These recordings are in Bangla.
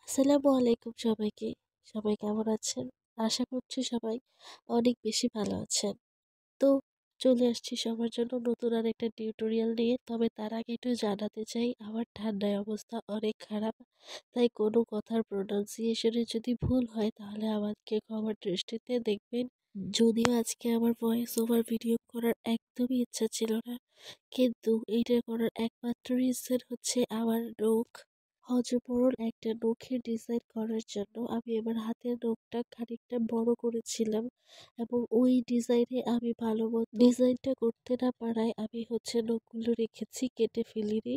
আসসালামু আলাইকুম সবাইকে। সবাই কেমন আছেন? আশা করছি সবাই অনেক বেশি ভালো আছেন। তো চলে আসছি সবার জন্য নতুন আরেকটা টিউটোরিয়াল নিয়ে। তবে তার আগে একটু জানাতে চাই আমার ঠান্ডায় অবস্থা অনেক খারাপ। তাই কোনো কথার প্রোনাউন্সিয়েশন এ যদি ভুল হয় তাহলে আমাকে ক্ষমার দৃষ্টিতে দেখবেন। যদিও আজকে আমার ভয়েস ওভার ভিডিও করার একদমই ইচ্ছা ছিল না। কিন্তু এইটা করার একমাত্র রিজন হচ্ছে আমার নখ। হযবরল একটা নখের ডিজাইন করার জন্য আমি আমার হাতের নখটা খানিকটা বড় করেছিলাম এবং ওই ডিজাইনে আমি ভালোমতো ডিজাইনটা করতে না পারায় আমি নখগুলো রেখেছি, কেটে ফেলিনি।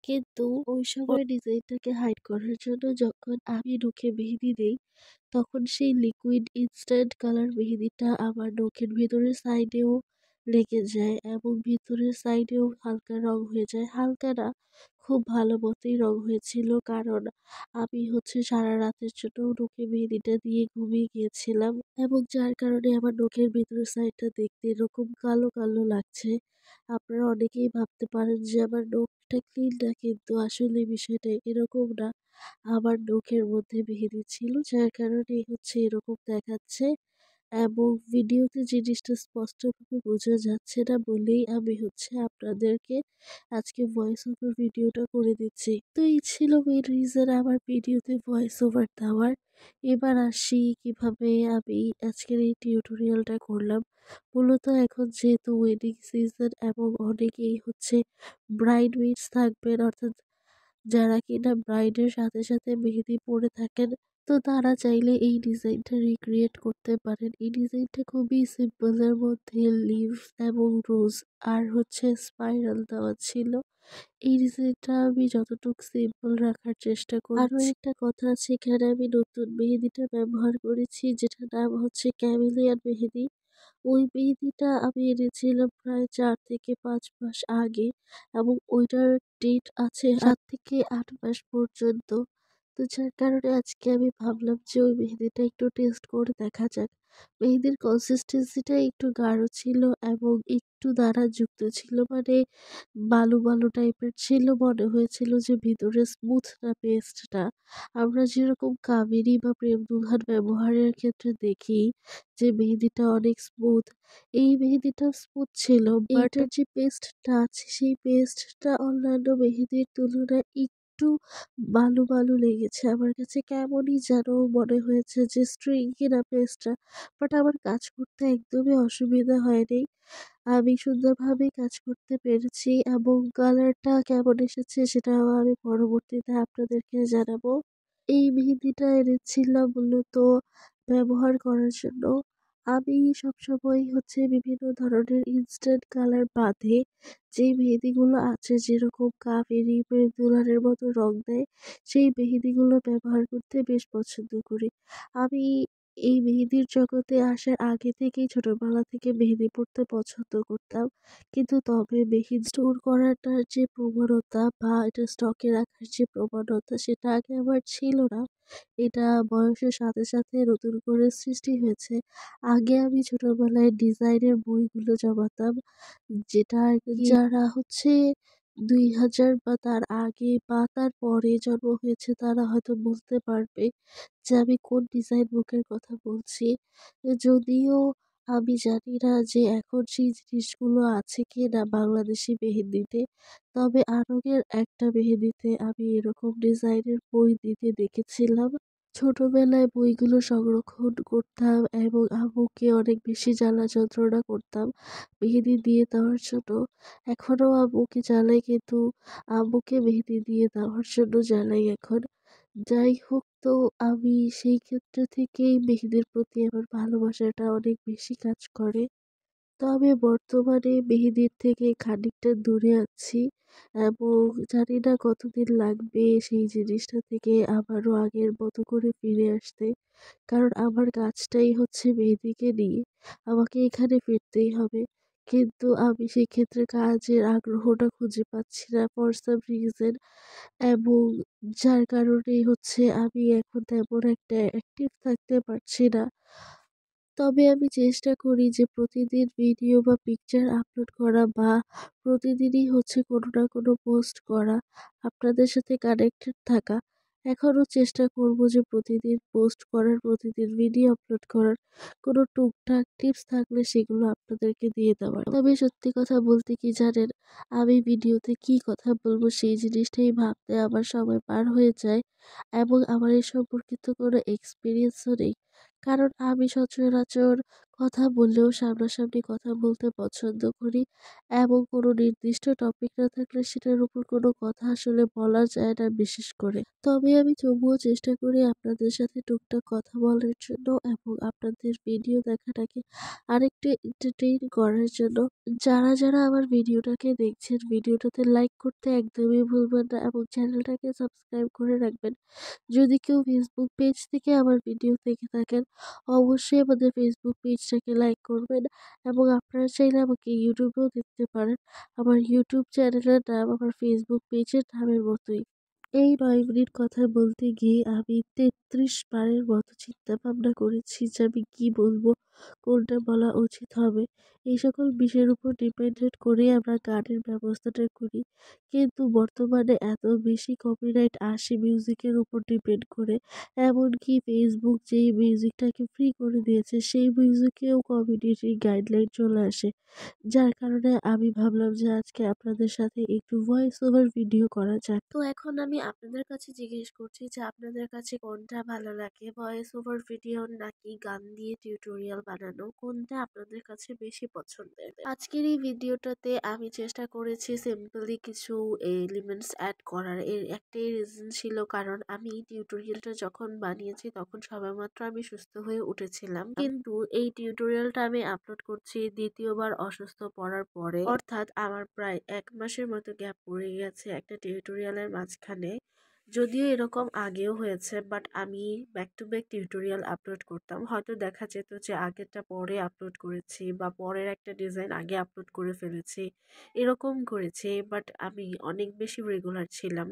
কিন্তু ওই সময় ডিজাইনটাকে হাইড করার জন্য যখন আমি নখে মেহেদি দেই, তখন সেই লিকুইড ইনস্ট্যান্ট কালার মেহেদিটা আমার নখের ভেতরের সাইডেও লেগে যায় এবং ভিতরের সাইডেও হালকা রং হয়ে যায়। হালকা না, খুব ভালো মতোই রং হয়েছিল, কারণ আমি সারা রাতের জন্য নখে মেহেদিটা দিয়ে ঘুমিয়ে গিয়েছিলাম এবং যার কারণে আমার নখের ভেতরের সাইডটা দেখতে এরকম কালো কালো লাগছে। আপনারা অনেকেই ভাবতে পারেন যে আমার নখটা ক্লিন না, কিন্তু আসলে বিষয়টা এরকম না। আমার নখের মধ্যে মেহেদি ছিল, যার কারণে এরকম দেখাচ্ছে এবং ভিডিওতে জিনিসটা স্পষ্টভাবে বোঝা যাচ্ছে না বলেই আমি আপনাদেরকে আজকে ভয়েস ওভার ভিডিওটা করে দিচ্ছি। তো এই ছিল মেইন রিজন আমার ভিডিওতে ভয়েস ওভার দেওয়ার। এবার আসি কিভাবে আমি আজকের এই টিউটোরিয়ালটা করলাম। মূলত এখন যেহেতু ওয়েডিং সিজন এবং অনেকেই ব্রাইডমেইডস থাকবেন, অর্থাৎ যারা কিনা ব্রাইডের সাথে সাথে মেহেদি পরে থাকেন, তো তারা চাইলে এই ডিজাইনটা রিক্রিয়েট করতে পারেন। এই ডিজাইনটা খুবই সিম্পল, এর মধ্যে লিভস এবং রোজ আর স্পাইরাল দেওয়া ছিল। এই ডিজাইনটা আমি যতটুকু সিম্পল রাখার চেষ্টা করি। আরও একটা কথা আছে, এখানে আমি নতুন মেহেদিটা ব্যবহার করেছি, যেটার নাম ক্যামেলিয়ান মেহেদি। ওই মেহেদিটা আমি এনেছিলাম প্রায় ৪ থেকে ৫ মাস আগে এবং ওইটার ডেট আছে ৭ থেকে ৮ মাস পর্যন্ত। তো যার কারণে আজকে আমি ভাবলাম যে ওই মেহেদিটা একটু টেস্ট করে দেখা যাক। মেহেদির কনসিস্টেন্সিটা একটু গাঢ় ছিল এবং একটু দানাযুক্ত ছিল, মানে বালু বালু টাইপের ছিল। মনে হয়েছিল যে ভিতরে স্মুথ না পেস্টটা। আমরা যেরকম কাবেরী বা প্রেম দুলহান ব্যবহারের ক্ষেত্রে দেখি যে মেহেদিটা অনেক স্মুথ, এই মেহেদিটা স্মুথ ছিল, বাট এটার যে পেস্টটা আছে সেই পেস্টটা অন্যান্য মেহেদির তুলনায় একটু বালু বালু লেগেছে। আমার কাছে কেমনই যেন মনে হয়েছে যে স্ট্রিংই না পেস্টটা, বাট আমার কাজ করতে একদমই অসুবিধা হয়নি। আমি সুন্দরভাবে কাজ করতে পেরেছি এবং কালারটা কেমন এসেছে সেটাও আমি পরবর্তীতে আপনাদেরকে জানাবো। এই মেহেদিটা এনেছিলাম মূলত ব্যবহার করার জন্য। আমি সবসময় বিভিন্ন ধরনের ইনস্ট্যান্ট কালার বাদে যেই মেহেদিগুলো আছে, যেরকম কাবেরী, প্রেম দুলারের মতো রং দেয়, সেই মেহেদিগুলো ব্যবহার করতে বেশ পছন্দ করি। আমি এই মেহেদির জগতে আসার আগে থেকেই ছোটবেলা থেকে মেহেদি পড়তে পছন্দ করতাম। কিন্তু তবে মেহেদি স্টোর করাটার যে প্রবণতা বা এটা স্টকে রাখার যে প্রবণতা, সেটা আগে আমার ছিল না। এটা বয়সের সাথে সাথে নতুন করে সৃষ্টি হয়েছে। আগে আমি ছোটবেলায় ডিজাইনের বইগুলো জমাতাম, যেটা আরকি যারা ২০০০ বা তার আগে বা তার পরে জন্ম হয়েছে তারা হয়তো বুঝতে পারবে যে আমি কোন ডিজাইন বুকের কথা বলছি। যদিও আমি জানি না যে এখন সেই জিনিসগুলো আছে কিনা বাংলাদেশি মেহেদিতে। তবে আরঙের একটা মেহেদিতে আমি এরকম ডিজাইনের বই দিতে দেখেছিলাম। ছোটবেলায় বইগুলো সংরক্ষণ করতাম এবং আম্মুকে অনেক বেশি জ্বালা যন্ত্রণা করতাম মেহেদি দিয়ে দেওয়ার জন্য। এখনও আম্মুকে জ্বালাই, কিন্তু আম্মুকে মেহেদি দিয়ে দেওয়ার জন্য জ্বালাই এখন। যাই হোক, তো আমি সেই ক্ষেত্র থেকেই মেহেদির প্রতি আমার ভালোবাসাটা অনেক বেশি কাজ করে। তবে বর্তমানে মেহেদির থেকে খানিকটা দূরে আছি এবং জানি না কতদিন লাগবে সেই জিনিসটা থেকে আবারও আগের মতো করে ফিরে আসতে। কারণ আমার কাজটাই মেহেদিকে নিয়ে। আমাকে এখানে ফিরতেই হবে। কিন্তু আমি সেক্ষেত্রে কাজের আগ্রহটা খুঁজে পাচ্ছি না ফর সাম রিজন, এবং যার কারণেই আমি এখন তেমন একটা অ্যাক্টিভ থাকতে পারছি না। তবে আমি চেষ্টা করি যে প্রতিদিন ভিডিও বা পিকচার আপলোড করা বা প্রতিদিনই কোনো না কোনো পোস্ট করা, আপনাদের সাথে কানেক্টেড থাকা। এখনও চেষ্টা করব যে প্রতিদিন পোস্ট করার, প্রতিদিন ভিডিও আপলোড করার। কোনো টুকটাক টিপস থাকলে সেগুলো আপনাদেরকে দিয়ে দেওয়ার। তবে সত্যি কথা বলতে কি জানেন, আমি ভিডিওতে কি কথা বলবো সেই জিনিসটাই ভাবতে আমার সময় পার হয়ে যায় এবং আমার এই সম্পর্কিত কোনো এক্সপিরিয়েন্সও নেই। কারণ আমি সচরাচর কথা বললেও সামনাসামনি কথা বলতে পছন্দ করি এবং কোনো নির্দিষ্ট টপিক না থাকলে সেটার উপর কোনো কথা আসলে বলা যায় না বিশেষ করে। তবে আমি তবুও চেষ্টা করি আপনাদের সাথে টুকটাক কথা বলার জন্য এবং আপনাদের ভিডিও দেখাটাকে আরেকটু এন্টারটেইন করার জন্য। যারা আমার ভিডিওটাকে দেখছেন, ভিডিওটাতে লাইক করতে একদমই ভুলবেন না এবং চ্যানেলটাকে সাবস্ক্রাইব করে রাখবেন। যদি কেউ ফেসবুক পেজ থেকে আমার ভিডিও দেখে থাকেন, অবশ্যই আমাদের ফেসবুক পেজটাকে লাইক করবেন এবং আপনারা চাইলে আমাকে ইউটিউবেও দেখতে পারেন। আমার ইউটিউব চ্যানেলের নাম আমার ফেসবুক পেজের নামের মতোই। এই ৯ মিনিট কথা বলতে গিয়ে আমি ৩৩ বারের মতো চিন্তা ভাবনা করেছি যে আমি কি বলবো, কোনটা বলা উচিত হবে। এই সকল বিষয়ের উপর ডিপেন্ডেন্ট করে আমরা গানের ব্যবস্থাটা করি। কিন্তু বর্তমানে এত বেশি কপিরাইট আসে মিউজিকের উপর ডিপেন্ড করে, এমনকি ফেসবুক যেই মিউজিকটাকে ফ্রি করে দিয়েছে সেই মিউজিকেও কমিউনিটি গাইডলাইন চলে আসে। যার কারণে আমি ভাবলাম যে আজকে আপনাদের সাথে একটু ভয়েস ওভার ভিডিও করা যাক। তো এখন আমি আপনাদের কাছে জিজ্ঞেস করছি যে আপনাদের কাছে কোনটা ভালো লাগে, ভয়েস ওভার ভিডিও নাকি গান দিয়ে টিউটোরিয়াল বানানো, কোনটা আপনাদের কাছে বেশি পছন্দের? আজকের এই ভিডিওটাতে আমি চেষ্টা করেছি সিম্পলি কিছু এলিমেন্টস অ্যাড করার। এর একটাই রিজন ছিল, কারণ আমি টিউটোরিয়ালটা যখন বানিয়েছি তখন সবেমাত্র আমি সুস্থ হয়ে উঠেছিলাম। কিন্তু এই টিউটোরিয়ালটা আমি আপলোড করছি দ্বিতীয়বার অসুস্থ পড়ার পরে, অর্থাৎ আমার প্রায় ১ মাসের মতো গ্যাপ পড়ে গেছে একটা টিউটোরিয়ালের মাঝখানে। যদিও এরকম আগেও হয়েছে, বাট আমি back to back tutorial upload করতাম। হয়তো দেখা যেত যে আগেরটা পরে আপলোড করেছি বা পরের একটা ডিজাইন আগে আপলোড করে ফেলেছি, এরকম করেছি। বাট আমি অনেক বেশি রেগুলার ছিলাম।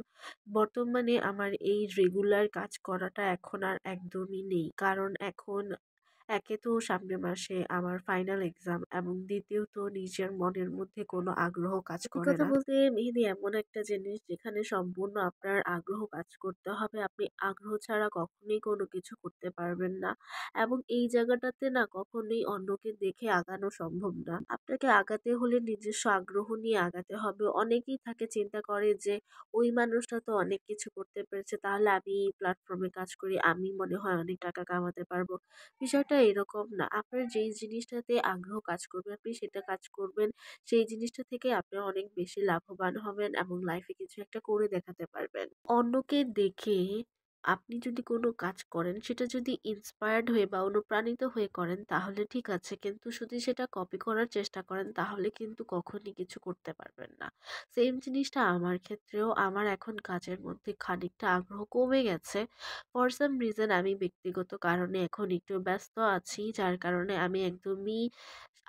বর্তমানে আমার এই রেগুলার কাজ করাটা এখন আর একদমই নেই, কারণ এখন একে তো সামনের মাসে আমার ফাইনাল এক্সাম এবং দ্বিতীয়ত নিজের মনের মধ্যে কোনো আগ্রহ কাজ করে কথা না। বলতে মেহেদি এমন একটা জিনিস যেখানে সম্পূর্ণ আপনার আগ্রহ কাজ করতে হবে। আপনি আগ্রহ ছাড়া কখনোই কোনো কিছু করতে পারবেন না এবং এই জায়গাটাতে না কখনোই অন্যকে দেখে আগানো সম্ভব না। আপনাকে আগাতে হলে নিজস্ব আগ্রহ নিয়ে আগাতে হবে। অনেকেই থাকে চিন্তা করে যে ওই মানুষটা তো অনেক কিছু করতে পেরেছে, তাহলে আমি এই প্ল্যাটফর্মে কাজ করি, আমি মনে হয় অনেক টাকা কামাতে পারবো। বিষয়টা এরকম না। আপনার যেই জিনিসটাতে আগ্রহ কাজ করবে আপনি সেটা কাজ করবেন। সেই জিনিসটা থেকে আপনি অনেক বেশি লাভবান হবেন এবং লাইফে কিছু একটা করে দেখাতে পারবেন। অন্যকে দেখে আপনি যদি কোনো কাজ করেন সেটা যদি ইন্সপায়ার্ড হয়ে বা অনুপ্রাণিত হয়ে করেন তাহলে ঠিক আছে। কিন্তু যদি সেটা কপি করার চেষ্টা করেন তাহলে কিন্তু কখনই কিছু করতে পারবেন না। সেম জিনিসটা আমার ক্ষেত্রেও। আমার এখন কাজের মধ্যে খানিকটা আগ্রহ কমে গেছে। ফর সাম রিজন আমি ব্যক্তিগত কারণে এখন একটু ব্যস্ত আছি, যার কারণে আমি একদমই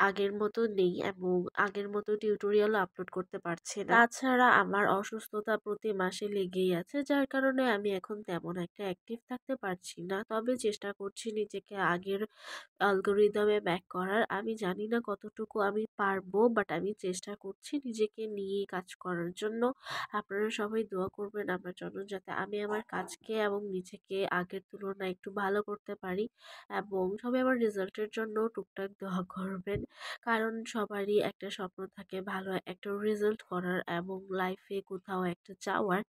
আগের মতো নেই এবং আগের মতো টিউটোরিয়ালও আপলোড করতে পারছি না। তাছাড়া আমার অসুস্থতা প্রতি মাসে লেগেই আছে, যার কারণে আমি এখন তেমন একটা অ্যাক্টিভ থাকতে পারছি না। তবে চেষ্টা করছি নিজেকে আগের অ্যালগরিদমে ব্যাক করার। আমি জানি না কতটুকু আমি পারবো, বাট আমি চেষ্টা করছি নিজেকে নিয়ে কাজ করার জন্য। আপনারা সবাই দোয়া করবেন আমার জন্য, যাতে আমি আমার কাজকে এবং নিজেকে আগের তুলনায় একটু ভালো করতে পারি এবং সবাই আমার রেজাল্টের জন্য টুকটাক দোয়া করবেন। কারণ সবারই একটা স্বপ্ন থাকে ভালো একটা রেজাল্ট করার এবং লাইফে কোথাও একটা যাওয়ার।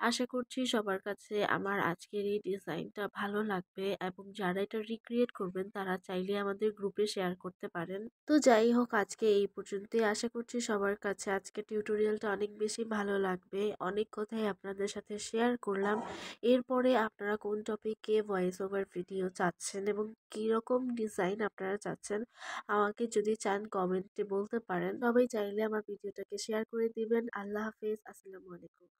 আশা করছি সবার কাছে আমার আজকের এই ডিজাইনটা ভালো লাগবে এবং যারা এটা রিক্রিয়েট করবেন তারা চাইলে আমাদের গ্রুপে শেয়ার করতে পারেন। তো যাই হোক, আজকে এই পর্যন্তই। আশা করছি সবার কাছে আজকে টিউটোরিয়ালটা অনেক বেশি ভালো লাগবে। অনেক কথাই আপনাদের সাথে শেয়ার করলাম। এরপরে আপনারা কোন টপিকে ভয়েস ওভার ভিডিও চাচ্ছেন এবং কীরকম ডিজাইন আপনারা চাচ্ছেন আমাকে যদি চান কমেন্টে বলতে পারেন। সবাই চাইলে আমার ভিডিওটাকে শেয়ার করে দিবেন। আল্লাহ হাফেজ, আসসালামু আলাইকুম।